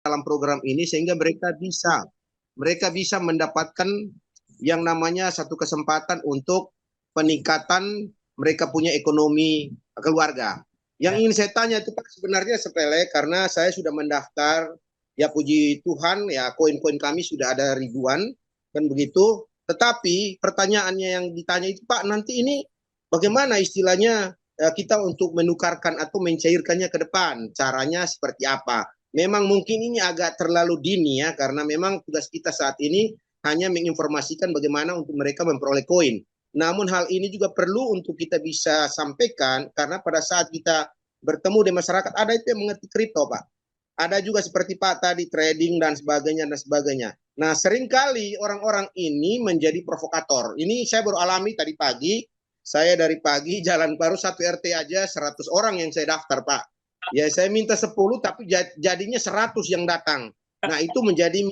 dalam program ini sehingga mereka bisa mendapatkan yang namanya satu kesempatan untuk peningkatan mereka punya ekonomi keluarga. Yang Ya. ingin saya tanya itu Pak sebenarnya sepele karena saya sudah mendaftar, ya puji Tuhan ya koin-koin kami sudah ada ribuan kan begitu. Tetapi pertanyaannya yang ditanya itu Pak nanti ini bagaimana istilahnya kita untuk menukarkan atau mencairkannya ke depan caranya seperti apa? Memang mungkin ini agak terlalu dini ya karena memang tugas kita saat ini hanya menginformasikan bagaimana untuk mereka memperoleh koin. Namun hal ini juga perlu untuk kita bisa sampaikan karena pada saat kita bertemu di masyarakat ada itu yang mengerti kripto Pak. Ada juga seperti Pak tadi trading dan sebagainya dan sebagainya. Nah seringkali orang-orang ini menjadi provokator. Ini saya baru alami tadi pagi. Saya dari pagi jalan baru satu RT aja 100 orang yang saya daftar Pak. Ya saya minta 10 tapi jadinya 100 yang datang. Nah itu menjadi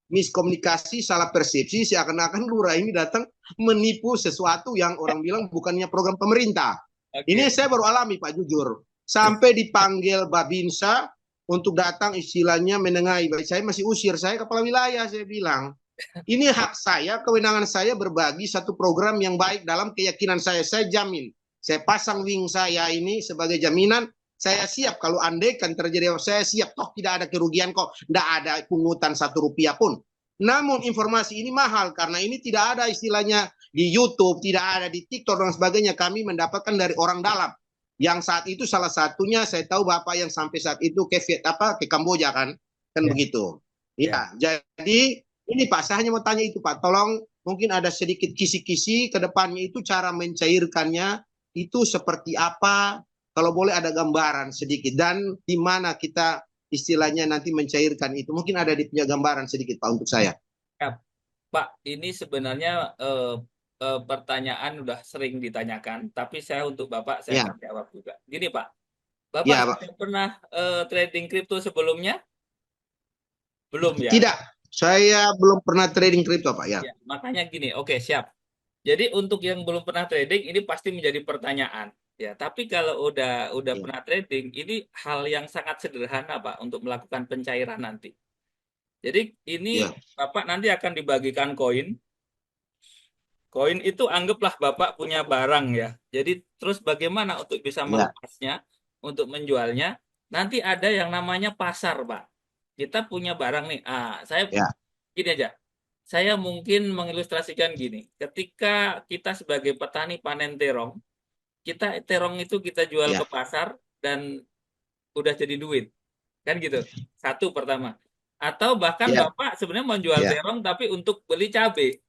miskomunikasi, salah persepsi, seakan-akan lurah ini datang menipu sesuatu yang orang bilang bukannya program pemerintah. Oke. Ini saya baru alami Pak jujur. Sampai dipanggil Babinsa untuk datang istilahnya menengahi. Saya masih usir, saya kepala wilayah, saya bilang. Ini hak saya, kewenangan saya berbagi satu program yang baik dalam keyakinan saya. Saya jamin. Saya pasang wing saya ini sebagai jaminan saya siap kalau andai kan terjadi saya siap toh tidak ada kerugian kok tidak ada pungutan 1 rupiah pun namun informasi ini mahal karena ini tidak ada istilahnya di YouTube tidak ada di TikTok dan sebagainya kami mendapatkan dari orang dalam yang saat itu salah satunya saya tahu bapak yang sampai saat itu ke Kamboja kan Ya. begitu Ya. ya jadi ini Pak saya hanya mau tanya itu Pak tolong mungkin ada sedikit kisi-kisi ke depannya itu cara mencairkannya itu seperti apa kalau boleh ada gambaran sedikit dan di mana kita istilahnya nanti mencairkan itu mungkin ada di punya gambaran sedikit Pak untuk saya. Ya. Pak, ini sebenarnya pertanyaan udah sering ditanyakan, tapi saya untuk Bapak saya Ya, akan jawab juga. Gini Pak, Bapak ya sudah Pak. pernah trading kripto sebelumnya? Belum ya? Tidak, saya belum pernah trading kripto Pak ya. Ya, makanya gini, oke siap. Jadi untuk yang belum pernah trading ini pasti menjadi pertanyaan. Ya, tapi kalau udah Ya, pernah trading, ini hal yang sangat sederhana Pak untuk melakukan pencairan nanti. Jadi ini ya, Bapak nanti akan dibagikan koin. Koin itu anggaplah Bapak punya barang ya. Jadi terus bagaimana untuk bisa ya, melepasnya, untuk menjualnya? Nanti ada yang namanya pasar, Pak. Kita punya barang nih. Saya ya, gini aja. Saya mungkin mengilustrasikan gini. Ketika kita sebagai petani panen terong, kita terong itu kita jual ya, ke pasar dan udah jadi duit. Kan gitu. Satu pertama. Atau bahkan ya, Bapak sebenarnya mau jual ya, terong tapi untuk beli cabai.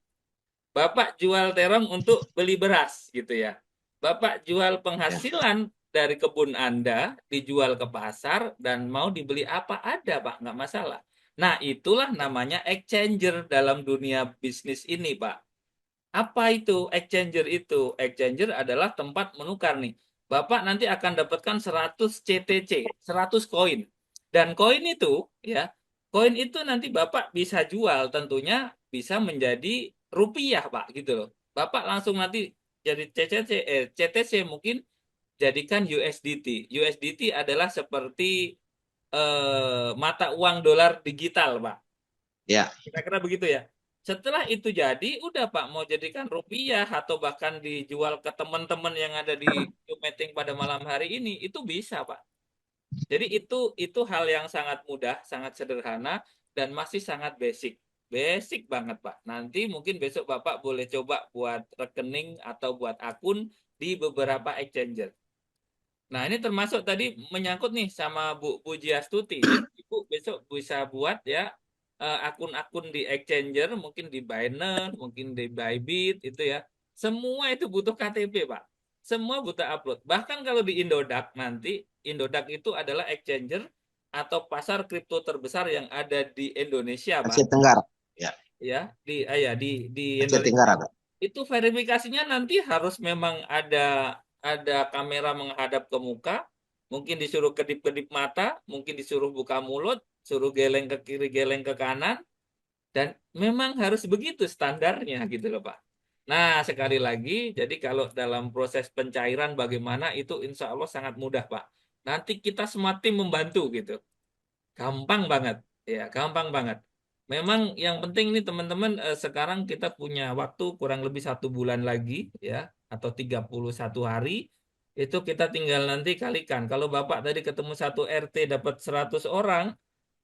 Bapak jual terong untuk beli beras gitu ya. Bapak jual ya, penghasilan dari kebun Anda dijual ke pasar dan mau dibeli apa ada Pak, nggak masalah. Nah itulah namanya exchanger dalam dunia bisnis ini Pak. Apa itu exchanger itu? Exchanger adalah tempat menukar nih. Bapak nanti akan dapatkan 100 CTC, 100 koin. Dan koin itu ya, koin itu nanti Bapak bisa jual tentunya bisa menjadi rupiah, Pak, gitu loh. Bapak langsung nanti jadi CTC mungkin jadikan USDT. USDT adalah seperti mata uang dolar digital, Pak. ya, Kira-kira begitu ya. Setelah itu jadi, udah Pak, mau jadikan rupiah atau bahkan dijual ke teman-teman yang ada di Zoom meeting pada malam hari ini, itu bisa Pak. Jadi itu hal yang sangat mudah, sangat sederhana, dan masih sangat basic. Basic banget Pak. Nanti mungkin besok Bapak boleh coba buat rekening atau buat akun di beberapa exchanger. Nah, ini termasuk tadi menyangkut nih sama Bu Pujiastuti. Jadi Ibu besok bisa buat ya akun-akun di exchanger, mungkin di Binance, mungkin di Bybit itu ya. Semua itu butuh KTP, Pak. Semua butuh upload. Bahkan kalau di Indodax nanti, Indodax itu adalah exchanger atau pasar kripto terbesar yang ada di Indonesia, Pak. Asia Tenggara. Ya, Ya, di Asia Indonesia Tenggara Pak. itu verifikasinya nanti harus memang ada kamera menghadap ke muka, mungkin disuruh kedip-kedip mata, mungkin disuruh buka mulut, suruh geleng ke kiri, geleng ke kanan, dan memang harus begitu standarnya gitu loh Pak. Nah, sekali lagi, jadi kalau dalam proses pencairan bagaimana itu insya Allah sangat mudah Pak. Nanti kita semua tim membantu gitu. Gampang banget Ya, gampang banget. Memang yang penting nih teman-teman, sekarang kita punya waktu kurang lebih 1 bulan lagi ya, atau 31 hari. Itu kita tinggal nanti kalikan. Kalau Bapak tadi ketemu satu RT dapat 100 orang,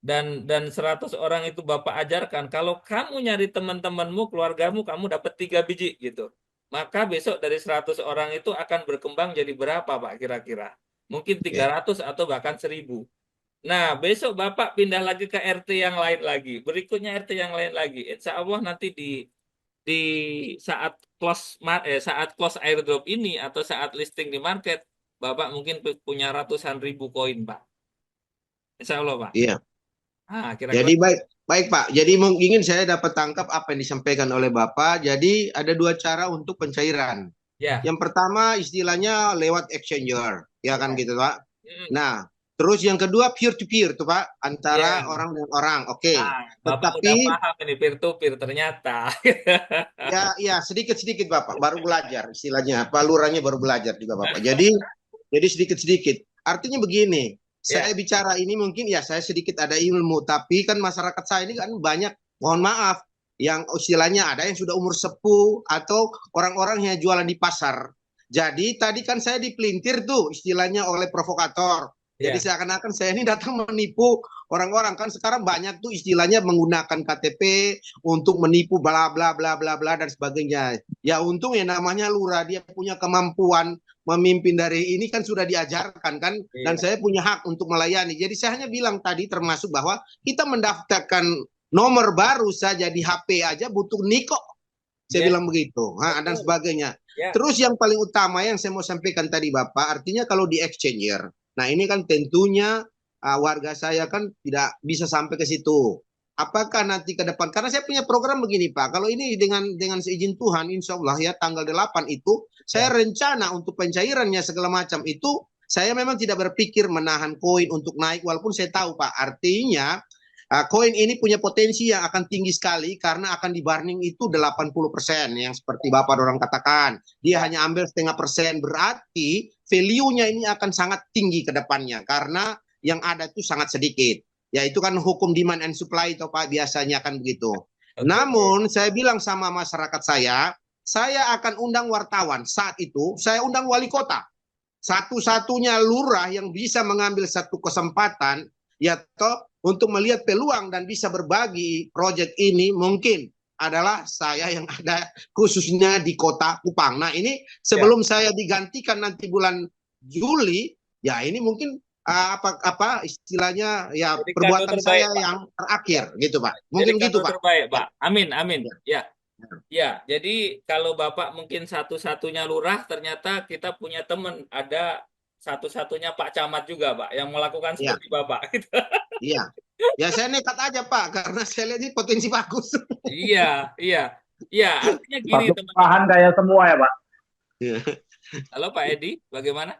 dan 100 orang itu Bapak ajarkan. Kalau kamu nyari teman-temanmu, keluargamu, kamu dapat 3 biji gitu. Maka besok dari 100 orang itu akan berkembang jadi berapa Pak kira-kira? Mungkin Ya. 300 atau bahkan 1.000. Nah, besok Bapak pindah lagi ke RT yang lain lagi. Berikutnya RT yang lain lagi. Insya Allah nanti di saat saat close airdrop ini atau saat listing di market, Bapak mungkin punya ratusan ribu koin, Pak. Insya Allah, Pak. Iya. Ah, kira-kira. Jadi baik, baik Pak. Jadi ingin saya dapat tangkap apa yang disampaikan oleh Bapak. Jadi ada dua cara untuk pencairan. Ya, Yang pertama istilahnya lewat exchanger, ya kan ya. gitu Pak. Mm, Nah, terus yang kedua peer to peer tuh Pak, antara ya. orang dengan orang. Oke. Ah, Bapak udah Tetapi paham ini peer to peer ternyata. ya sedikit-sedikit Bapak baru belajar istilahnya. Pak Lurahnya baru belajar juga Bapak. Jadi sedikit-sedikit. Artinya begini, saya Ya, bicara ini mungkin ya saya sedikit ada ilmu, tapi kan masyarakat saya ini kan banyak, mohon maaf, yang istilahnya ada yang sudah umur sepuh atau orang-orang yang jualan di pasar. Jadi tadi kan saya dipelintir tuh istilahnya oleh provokator. Jadi ya. seakan-akan saya ini datang menipu orang-orang, kan sekarang banyak tuh istilahnya menggunakan KTP untuk menipu bla bla bla bla bla dan sebagainya. Ya untung ya namanya lurah, dia punya kemampuan memimpin dari ini kan sudah diajarkan kan, dan Iya. saya punya hak untuk melayani. Jadi saya hanya bilang tadi termasuk bahwa kita mendaftarkan nomor baru saja di HP aja butuh niko. Saya Ya, bilang begitu. Dan betul. sebagainya. Ya, Terus yang paling utama yang saya mau sampaikan tadi Bapak, artinya kalau di exchanger. Nah, ini kan tentunya warga saya kan tidak bisa sampai ke situ. Apakah nanti ke depan, karena saya punya program begini Pak, kalau ini dengan seizin Tuhan, insya Allah ya tanggal 8 itu, saya ya. rencana untuk pencairannya segala macam itu, saya memang tidak berpikir menahan koin untuk naik, walaupun saya tahu Pak, artinya koin ini punya potensi yang akan tinggi sekali karena akan di burning itu 80% yang seperti Bapak orang katakan. Dia Ya. hanya ambil 0,5%, berarti value-nya ini akan sangat tinggi ke depannya karena yang ada itu sangat sedikit. Ya itu kan hukum demand and supply itu Pak, biasanya kan begitu. Oke. Namun saya bilang sama masyarakat saya akan undang wartawan. Saat itu saya undang wali kota. Satu-satunya lurah yang bisa mengambil satu kesempatan ya toh untuk melihat peluang dan bisa berbagi proyek ini mungkin adalah saya yang ada khususnya di kota Kupang. Nah ini Ya. sebelum saya digantikan nanti bulan Juli, ya ini mungkin apa istilahnya ya Jadi kado perbuatan terbaik, saya Pak. yang Ya. terakhir gitu Pak. Jadi Mungkin kado gitu Pak. terbaik, Ya, Pak. Amin, amin. ya, Ya. Ya, jadi kalau Bapak mungkin satu-satunya lurah, ternyata kita punya teman, ada satu-satunya Pak Camat juga, Pak, yang melakukan ya, seperti Bapak. Gitu. iya. Ya saya nekat aja Pak karena saya lihat ini potensi bagus. Iya, iya. Iya, artinya gini, Satu teman-teman. lahan kayak semua ya Pak. Ya. Halo Pak Edi, bagaimana?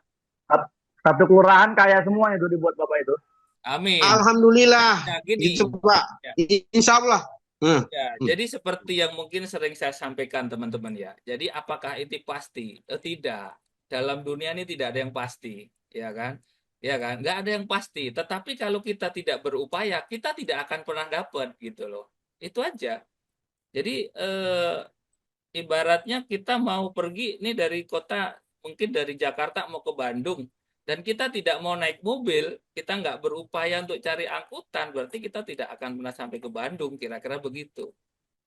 Satu kelurahan kaya semua itu dibuat Bapak itu. Amin. Alhamdulillah, Nah, gini. gitu Pak. Ya, Insya Allah. Hmm. ya, Hmm. jadi seperti yang mungkin sering saya sampaikan teman-teman ya. Jadi apakah itu pasti? Tidak. Dalam dunia ini tidak ada yang pasti, ya kan? Ya kan? Nggak ada yang pasti. Tetapi kalau kita tidak berupaya, kita tidak akan pernah dapat gitu loh. Itu aja. Jadi ibaratnya kita mau pergi nih dari kota, mungkin dari Jakarta mau ke Bandung, dan kita tidak mau naik mobil, kita nggak berupaya untuk cari angkutan, berarti kita tidak akan pernah sampai ke Bandung, kira-kira begitu.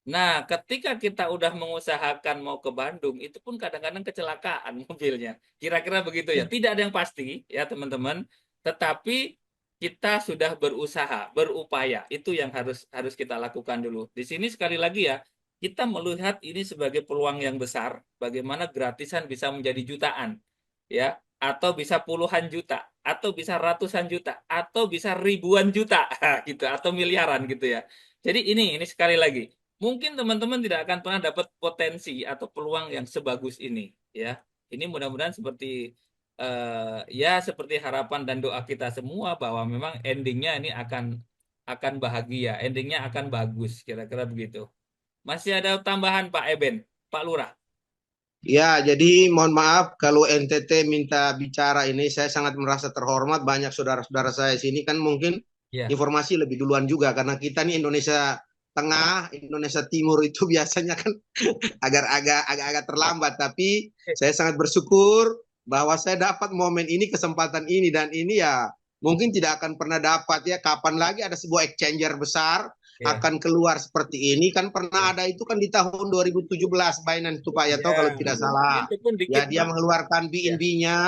Nah, ketika kita udah mengusahakan mau ke Bandung, itu pun kadang-kadang kecelakaan mobilnya. Kira-kira begitu ya. Tidak ada yang pasti ya teman-teman. Tetapi kita sudah berusaha, berupaya. Itu yang harus harus kita lakukan dulu. Di sini sekali lagi ya, kita melihat ini sebagai peluang yang besar. Bagaimana gratisan bisa menjadi jutaan, ya, atau bisa puluhan juta, atau bisa ratusan juta, atau bisa ribuan juta, gitu, atau miliaran gitu ya. Jadi ini sekali lagi mungkin teman-teman tidak akan pernah dapat potensi atau peluang yang sebagus ini ya. Ini mudah-mudahan seperti ya seperti harapan dan doa kita semua bahwa memang endingnya ini akan bahagia, endingnya akan bagus, kira-kira begitu. Masih ada tambahan Pak Eben, Pak Lurah. Ya, jadi mohon maaf kalau NTT minta bicara ini, saya sangat merasa terhormat. Banyak saudara-saudara saya sini kan mungkin Ya. informasi lebih duluan juga karena kita nih Indonesia Tengah, Indonesia Timur itu biasanya kan agak-agak terlambat. Tapi saya sangat bersyukur bahwa saya dapat momen ini, kesempatan ini, dan ini ya mungkin tidak akan pernah dapat ya. Kapan lagi ada sebuah exchanger besar Ya. akan keluar seperti ini, kan pernah Ya. ada itu kan di tahun 2017 Binance itu Pak ya, Ya. kalau tidak salah. Itu pun dikit, Ya dia Pak. mengeluarkan Ya. BNB-nya,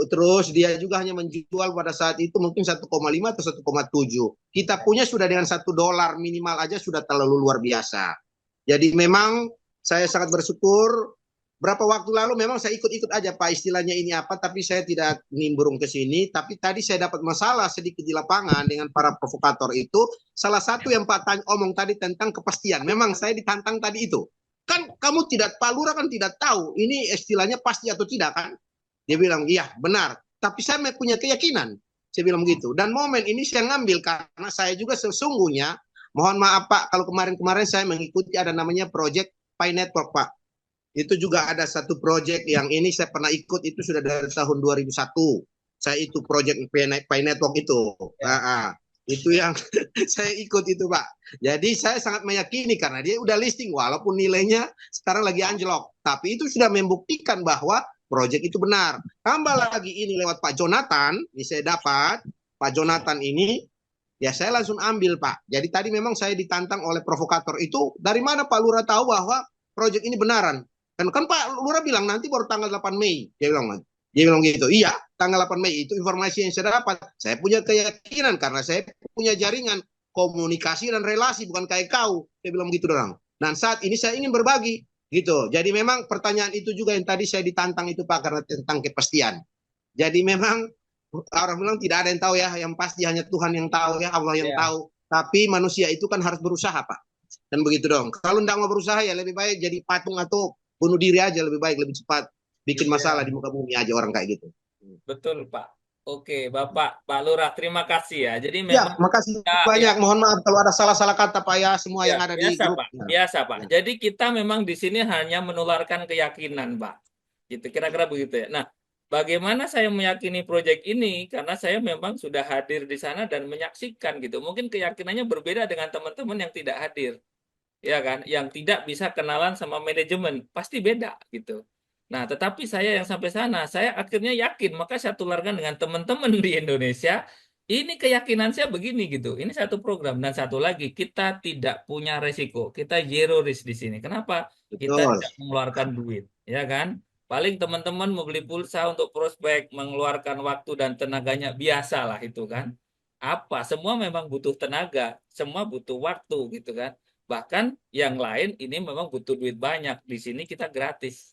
terus dia juga hanya menjual pada saat itu mungkin 1,5 atau 1,7. Kita punya sudah dengan $1 minimal aja sudah terlalu luar biasa. Jadi memang saya sangat bersyukur. Berapa waktu lalu memang saya ikut-ikut aja Pak istilahnya ini apa, tapi saya tidak nimbrung ke sini. Tapi tadi saya dapat masalah sedikit di lapangan dengan para provokator itu. Salah satu yang Pak tanya, omong tadi tentang kepastian. Memang saya ditantang tadi itu. Kan kamu tidak, Pak Lurah kan tidak tahu ini istilahnya pasti atau tidak kan. Dia bilang, iya benar. Tapi saya punya keyakinan. Saya bilang begitu. Dan momen ini saya ngambil karena saya juga sesungguhnya, mohon maaf Pak, kalau kemarin-kemarin saya mengikuti ada namanya Project Pi Network Pak. Itu juga ada satu project yang ini saya pernah ikut, itu sudah dari tahun 2001. Saya itu project Pi Network itu. Itu yang saya ikut itu Pak. Jadi saya sangat meyakini karena dia udah listing walaupun nilainya sekarang lagi anjlok. Tapi itu sudah membuktikan bahwa project itu benar. Tambah lagi ini lewat Pak Jonathan, ini saya dapat Pak Jonathan ini, ya saya langsung ambil Pak. Jadi tadi memang saya ditantang oleh provokator itu, dari mana Pak Lurah tahu bahwa project ini benaran? Kan Pak Lurah bilang nanti baru tanggal 8 Mei. Dia bilang gitu. Iya, tanggal 8 Mei itu informasi yang saya dapat. Saya punya keyakinan karena saya punya jaringan komunikasi dan relasi, bukan kayak kau. Dia bilang gitu orang. Dan saat ini saya ingin berbagi gitu. Jadi memang pertanyaan itu juga yang tadi saya ditantang itu Pak karena tentang kepastian. Jadi memang orang bilang tidak ada yang tahu ya, yang pasti hanya Tuhan yang tahu ya, Allah yang tahu. Tapi manusia itu kan harus berusaha Pak. Dan begitu dong. Kalau tidak mau berusaha ya lebih baik jadi patung atau bunuh diri aja, lebih baik, lebih cepat bikin masalah di muka bumi aja orang kayak gitu. Betul Pak. Oke Bapak, Pak Lurah, terima kasih ya. Jadi Ya, memang makasih kita, banyak. Mohon maaf kalau ada salah-salah kata Pak ya, semua yang ada di biasa grup. Pak, biasa Pak. Jadi kita memang di sini hanya menularkan keyakinan Pak. Gitu, kira-kira begitu ya. Nah, bagaimana saya meyakini proyek ini? Karena saya memang sudah hadir di sana dan menyaksikan gitu. Mungkin keyakinannya berbeda dengan teman-teman yang tidak hadir. Ya kan, yang tidak bisa kenalan sama manajemen, pasti beda gitu. Nah, tetapi saya yang sampai sana, saya akhirnya yakin, maka saya tularkan dengan teman-teman di Indonesia, ini keyakinan saya begini gitu. Ini satu program dan satu lagi, kita tidak punya resiko, kita zero risk di sini. Kenapa? Kita Betul. tidak mengeluarkan duit, ya kan? Paling teman-teman mau beli pulsa untuk prospek, mengeluarkan waktu dan tenaganya biasa lah itu kan. Apa? Semua memang butuh tenaga, semua butuh waktu gitu kan. Bahkan yang lain ini memang butuh duit banyak. Di sini kita gratis.